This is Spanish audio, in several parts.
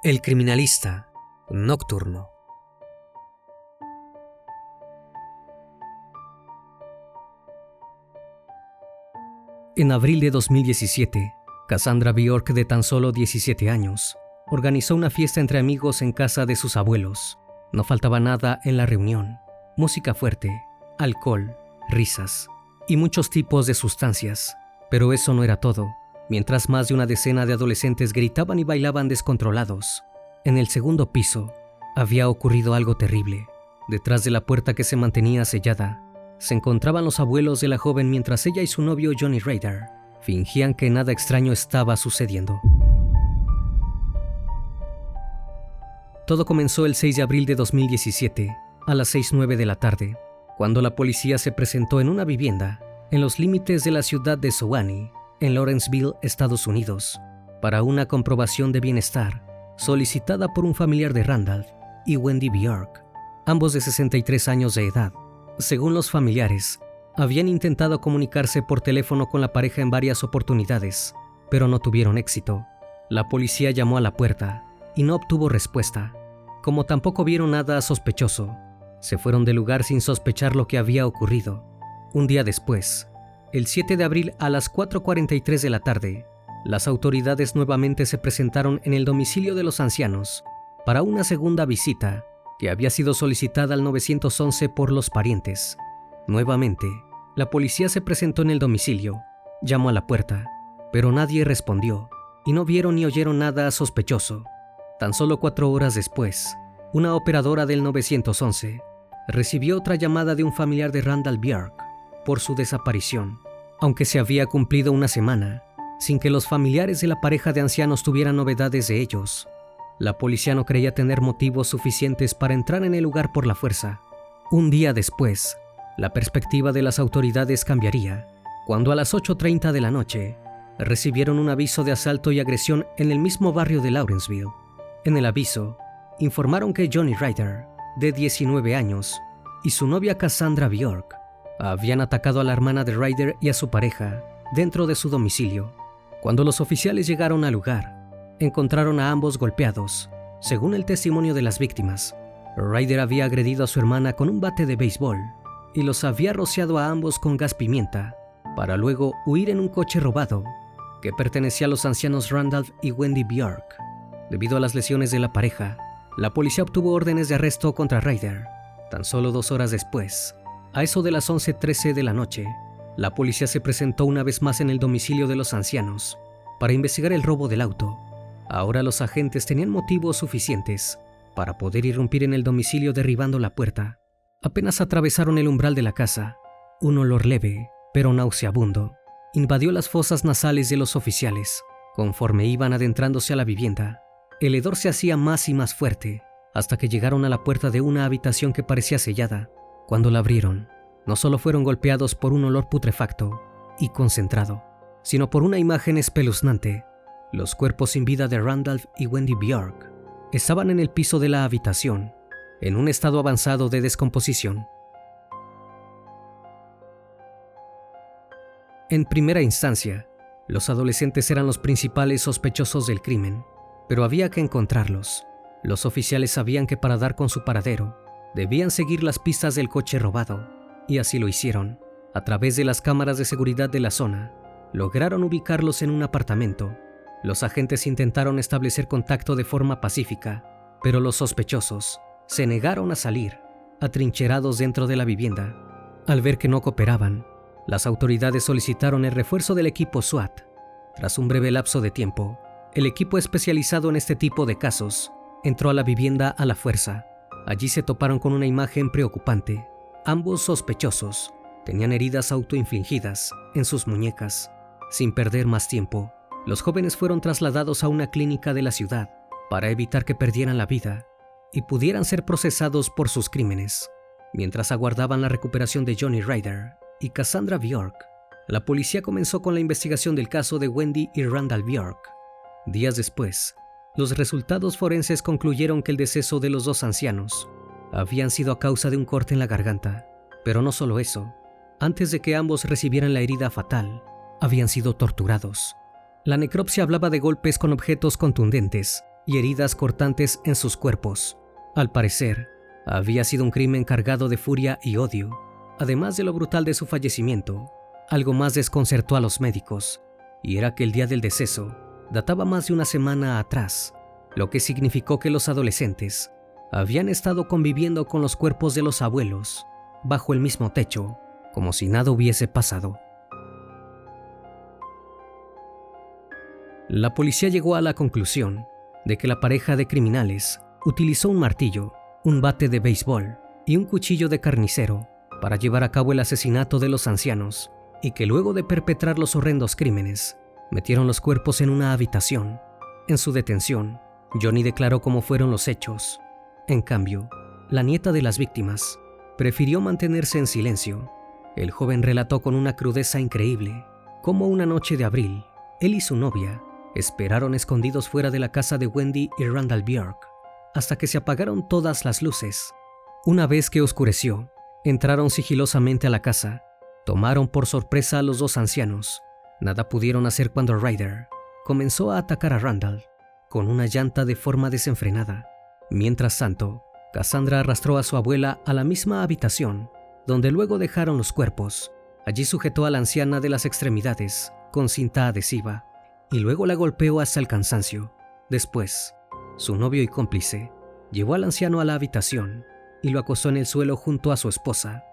El criminalista nocturno. En abril de 2017, Cassandra Bjork, de tan solo 17 años, organizó una fiesta entre amigos en casa de sus abuelos. No faltaba nada en la reunión: música fuerte, alcohol, risas y muchos tipos de sustancias. Pero eso no era todo. Mientras más de una decena de adolescentes gritaban y bailaban descontrolados, en el segundo piso había ocurrido algo terrible. Detrás de la puerta, que se mantenía sellada, se encontraban los abuelos de la joven mientras ella y su novio Johnny Ryder fingían que nada extraño estaba sucediendo. Todo comenzó el 6 de abril de 2017, a las 6:09 de la tarde, cuando la policía se presentó en una vivienda en los límites de la ciudad de Sewanee, en Lawrenceville, Estados Unidos, para una comprobación de bienestar solicitada por un familiar de Randolph y Wendy Bjork, ambos de 63 años de edad. Según los familiares, habían intentado comunicarse por teléfono con la pareja en varias oportunidades, pero no tuvieron éxito. La policía llamó a la puerta y no obtuvo respuesta. Como tampoco vieron nada sospechoso, se fueron del lugar sin sospechar lo que había ocurrido. Un día después, el 7 de abril a las 4:43 de la tarde, las autoridades nuevamente se presentaron en el domicilio de los ancianos para una segunda visita que había sido solicitada al 911 por los parientes. Nuevamente, la policía se presentó en el domicilio, llamó a la puerta, pero nadie respondió y no vieron ni oyeron nada sospechoso. Tan solo 4 horas después, una operadora del 911 recibió otra llamada de un familiar de Randall Bjork por su desaparición. Aunque se había cumplido una semana sin que los familiares de la pareja de ancianos tuvieran novedades de ellos, la policía no creía tener motivos suficientes para entrar en el lugar por la fuerza. Un día después, la perspectiva de las autoridades cambiaría, cuando a las 8:30 de la noche recibieron un aviso de asalto y agresión en el mismo barrio de Lawrenceville. En el aviso, informaron que Johnny Ryder, de 19 años, y su novia Cassandra Bjork habían atacado a la hermana de Ryder y a su pareja dentro de su domicilio. Cuando los oficiales llegaron al lugar, encontraron a ambos golpeados. Según el testimonio de las víctimas, Ryder había agredido a su hermana con un bate de béisbol y los había rociado a ambos con gas pimienta, para luego huir en un coche robado que pertenecía a los ancianos Randolph y Wendy Bjork. Debido a las lesiones de la pareja, la policía obtuvo órdenes de arresto contra Ryder. Tan solo 2 horas después, a eso de las 11:13 de la noche, la policía se presentó una vez más en el domicilio de los ancianos para investigar el robo del auto. Ahora los agentes tenían motivos suficientes para poder irrumpir en el domicilio derribando la puerta. Apenas atravesaron el umbral de la casa, un olor leve, pero nauseabundo, invadió las fosas nasales de los oficiales. Conforme iban adentrándose a la vivienda, el hedor se hacía más y más fuerte, hasta que llegaron a la puerta de una habitación que parecía sellada. Cuando la abrieron, no solo fueron golpeados por un olor putrefacto y concentrado, sino por una imagen espeluznante. Los cuerpos sin vida de Randolph y Wendy Bjork estaban en el piso de la habitación, en un estado avanzado de descomposición. En primera instancia, los adolescentes eran los principales sospechosos del crimen, pero había que encontrarlos. Los oficiales sabían que para dar con su paradero, debían seguir las pistas del coche robado, y así lo hicieron. A través de las cámaras de seguridad de la zona, lograron ubicarlos en un apartamento. Los agentes intentaron establecer contacto de forma pacífica, pero los sospechosos se negaron a salir, atrincherados dentro de la vivienda. Al ver que no cooperaban, las autoridades solicitaron el refuerzo del equipo SWAT. Tras un breve lapso de tiempo, el equipo especializado en este tipo de casos entró a la vivienda a la fuerza. Allí se toparon con una imagen preocupante. Ambos sospechosos tenían heridas autoinfligidas en sus muñecas. Sin perder más tiempo, los jóvenes fueron trasladados a una clínica de la ciudad para evitar que perdieran la vida y pudieran ser procesados por sus crímenes. Mientras aguardaban la recuperación de Johnny Ryder y Cassandra Bjork, la policía comenzó con la investigación del caso de Wendy y Randall Bjork. Días después, los resultados forenses concluyeron que el deceso de los 2 ancianos habían sido a causa de un corte en la garganta. Pero no solo eso, antes de que ambos recibieran la herida fatal, habían sido torturados. La necropsia hablaba de golpes con objetos contundentes y heridas cortantes en sus cuerpos. Al parecer, había sido un crimen cargado de furia y odio. Además de lo brutal de su fallecimiento, algo más desconcertó a los médicos, y era que el día del deceso databa más de una semana atrás, lo que significó que los adolescentes habían estado conviviendo con los cuerpos de los abuelos bajo el mismo techo, como si nada hubiese pasado. La policía llegó a la conclusión de que la pareja de criminales utilizó un martillo, un bate de béisbol y un cuchillo de carnicero para llevar a cabo el asesinato de los ancianos, y que luego de perpetrar los horrendos crímenes, metieron los cuerpos en una habitación. En su detención, Johnny declaró cómo fueron los hechos. En cambio, la nieta de las víctimas prefirió mantenerse en silencio. El joven relató con una crudeza increíble cómo una noche de abril, él y su novia esperaron escondidos fuera de la casa de Wendy y Randall Bjork hasta que se apagaron todas las luces. Una vez que oscureció, entraron sigilosamente a la casa, tomaron por sorpresa a los dos ancianos. Nada pudieron hacer cuando Ryder comenzó a atacar a Randall con una llanta de forma desenfrenada. Mientras tanto, Cassandra arrastró a su abuela a la misma habitación, donde luego dejaron los cuerpos. Allí sujetó a la anciana de las extremidades con cinta adhesiva y luego la golpeó hasta el cansancio. Después, su novio y cómplice llevó al anciano a la habitación y lo acostó en el suelo junto a su esposa.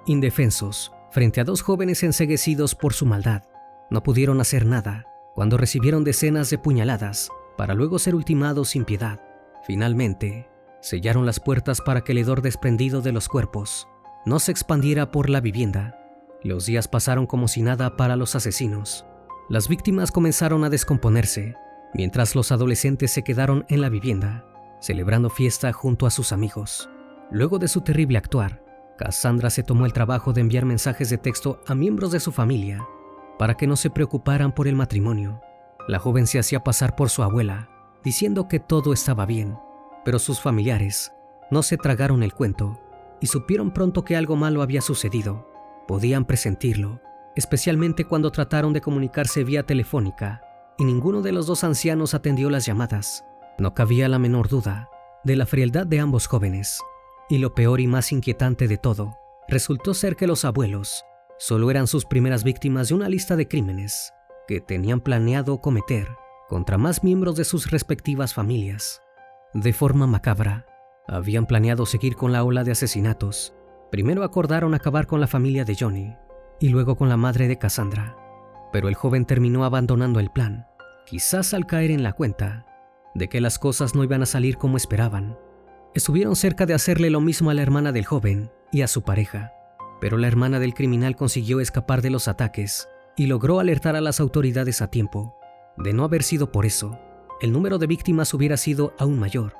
Indefensos, frente a dos jóvenes enceguecidos por su maldad, no pudieron hacer nada cuando recibieron decenas de puñaladas para luego ser ultimados sin piedad. Finalmente, sellaron las puertas para que el hedor desprendido de los cuerpos no se expandiera por la vivienda. Los días pasaron como si nada para los asesinos. Las víctimas comenzaron a descomponerse, mientras los adolescentes se quedaron en la vivienda, celebrando fiesta junto a sus amigos. Luego de su terrible actuar, Cassandra se tomó el trabajo de enviar mensajes de texto a miembros de su familia para que no se preocuparan por el matrimonio. La joven se hacía pasar por su abuela, diciendo que todo estaba bien, pero sus familiares no se tragaron el cuento y supieron pronto que algo malo había sucedido. Podían presentirlo, especialmente cuando trataron de comunicarse vía telefónica y ninguno de los dos ancianos atendió las llamadas. No cabía la menor duda de la frialdad de ambos jóvenes, y lo peor y más inquietante de todo resultó ser que los abuelos solo eran sus primeras víctimas de una lista de crímenes que tenían planeado cometer contra más miembros de sus respectivas familias. De forma macabra, habían planeado seguir con la ola de asesinatos. Primero acordaron acabar con la familia de Johnny y luego con la madre de Cassandra, pero el joven terminó abandonando el plan, quizás al caer en la cuenta de que las cosas no iban a salir como esperaban. Estuvieron cerca de hacerle lo mismo a la hermana del joven y a su pareja, pero la hermana del criminal consiguió escapar de los ataques y logró alertar a las autoridades a tiempo. De no haber sido por eso, el número de víctimas hubiera sido aún mayor.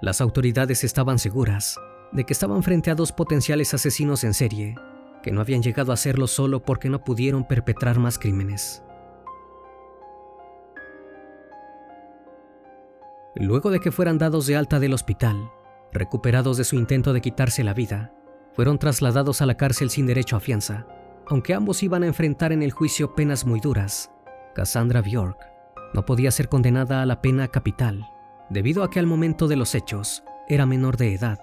Las autoridades estaban seguras de que estaban frente a dos potenciales asesinos en serie, que no habían llegado a hacerlo solo porque no pudieron perpetrar más crímenes. Luego de que fueran dados de alta del hospital, recuperados de su intento de quitarse la vida, fueron trasladados a la cárcel sin derecho a fianza. Aunque ambos iban a enfrentar en el juicio penas muy duras, Cassandra Bjork no podía ser condenada a la pena capital, debido a que al momento de los hechos era menor de edad.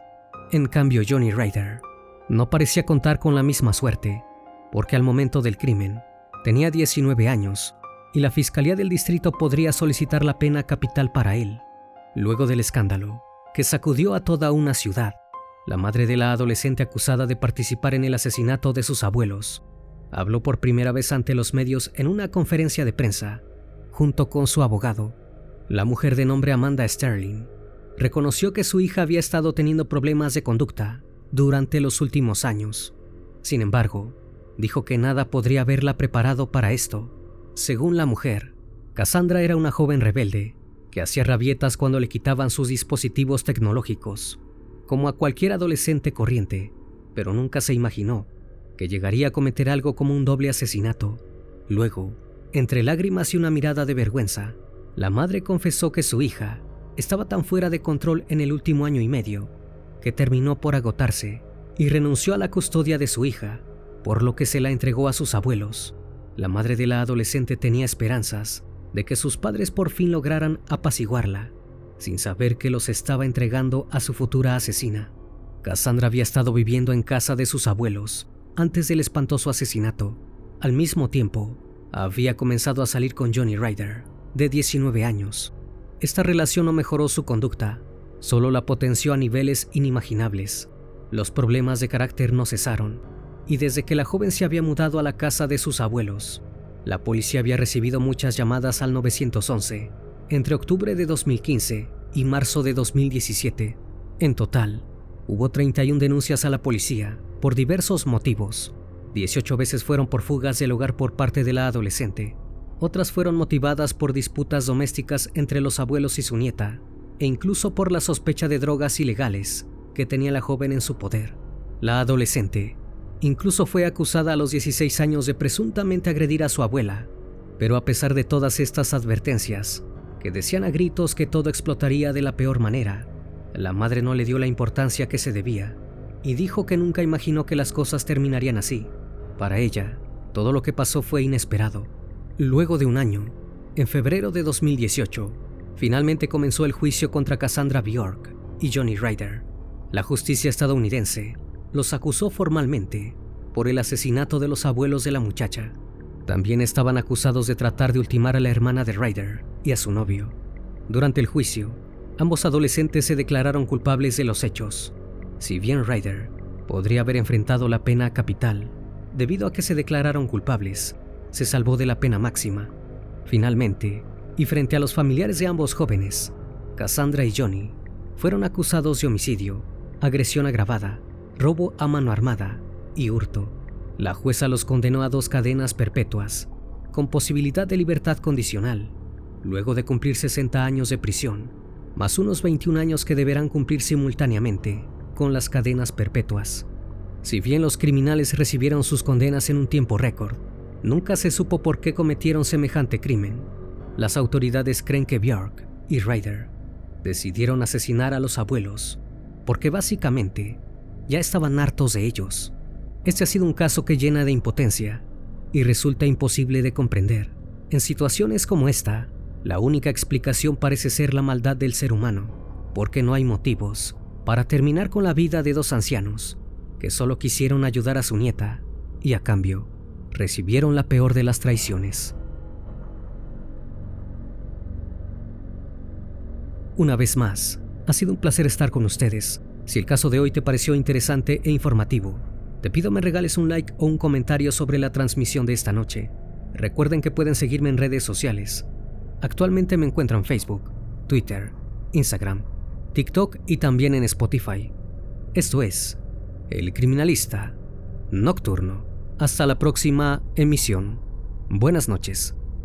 En cambio, Johnny Ryder no parecía contar con la misma suerte, porque al momento del crimen tenía 19 años y la Fiscalía del Distrito podría solicitar la pena capital para él. Luego del escándalo que sacudió a toda una ciudad, la madre de la adolescente acusada de participar en el asesinato de sus abuelos habló por primera vez ante los medios en una conferencia de prensa, junto con su abogado. La mujer de nombre Amanda Sterling reconoció que su hija había estado teniendo problemas de conducta durante los últimos años. Sin embargo, dijo que nada podría haberla preparado para esto. Según la mujer, Cassandra era una joven rebelde que hacía rabietas cuando le quitaban sus dispositivos tecnológicos, como a cualquier adolescente corriente, pero nunca se imaginó que llegaría a cometer algo como un doble asesinato. Luego, entre lágrimas y una mirada de vergüenza, la madre confesó que su hija estaba tan fuera de control en el último año y medio que terminó por agotarse y renunció a la custodia de su hija, por lo que se la entregó a sus abuelos. La madre de la adolescente tenía esperanzas de que sus padres por fin lograran apaciguarla, sin saber que los estaba entregando a su futura asesina. Cassandra había estado viviendo en casa de sus abuelos antes del espantoso asesinato. Al mismo tiempo, había comenzado a salir con Johnny Ryder, de 19 años. Esta relación no mejoró su conducta, solo la potenció a niveles inimaginables. Los problemas de carácter no cesaron, y desde que la joven se había mudado a la casa de sus abuelos, la policía había recibido muchas llamadas al 911 entre octubre de 2015 y marzo de 2017. En total, hubo 31 denuncias a la policía por diversos motivos. 18 veces fueron por fugas del hogar por parte de la adolescente. Otras fueron motivadas por disputas domésticas entre los abuelos y su nieta, e incluso por la sospecha de drogas ilegales que tenía la joven en su poder. La adolescente incluso fue acusada a los 16 años de presuntamente agredir a su abuela, pero a pesar de todas estas advertencias, que decían a gritos que todo explotaría de la peor manera, la madre no le dio la importancia que se debía y dijo que nunca imaginó que las cosas terminarían así. Para ella, todo lo que pasó fue inesperado. Luego de un año, en febrero de 2018, finalmente comenzó el juicio contra Cassandra Bjork y Johnny Ryder. La justicia estadounidense los acusó formalmente por el asesinato de los abuelos de la muchacha. También estaban acusados de tratar de ultimar a la hermana de Ryder y a su novio. Durante el juicio, ambos adolescentes se declararon culpables de los hechos. Si bien Ryder podría haber enfrentado la pena capital, debido a que se declararon culpables, se salvó de la pena máxima. Finalmente, y frente a los familiares de ambos jóvenes, Cassandra y Johnny fueron acusados de homicidio, agresión agravada, robo a mano armada y hurto. La jueza los condenó a 2 cadenas perpetuas, con posibilidad de libertad condicional, luego de cumplir 60 años de prisión, más unos 21 años que deberán cumplir simultáneamente con las cadenas perpetuas. Si bien los criminales recibieron sus condenas en un tiempo récord, nunca se supo por qué cometieron semejante crimen. Las autoridades creen que Bjork y Ryder decidieron asesinar a los abuelos porque básicamente ya estaban hartos de ellos. Este ha sido un caso que llena de impotencia y resulta imposible de comprender. En situaciones como esta, la única explicación parece ser la maldad del ser humano, porque no hay motivos para terminar con la vida de 2 ancianos que solo quisieron ayudar a su nieta y a cambio recibieron la peor de las traiciones. Una vez más, ha sido un placer estar con ustedes. Si el caso de hoy te pareció interesante e informativo, te pido me regales un like o un comentario sobre la transmisión de esta noche. Recuerden que pueden seguirme en redes sociales. Actualmente me encuentro en Facebook, Twitter, Instagram, TikTok y también en Spotify. Esto es El Criminalista Nocturno. Hasta la próxima emisión. Buenas noches.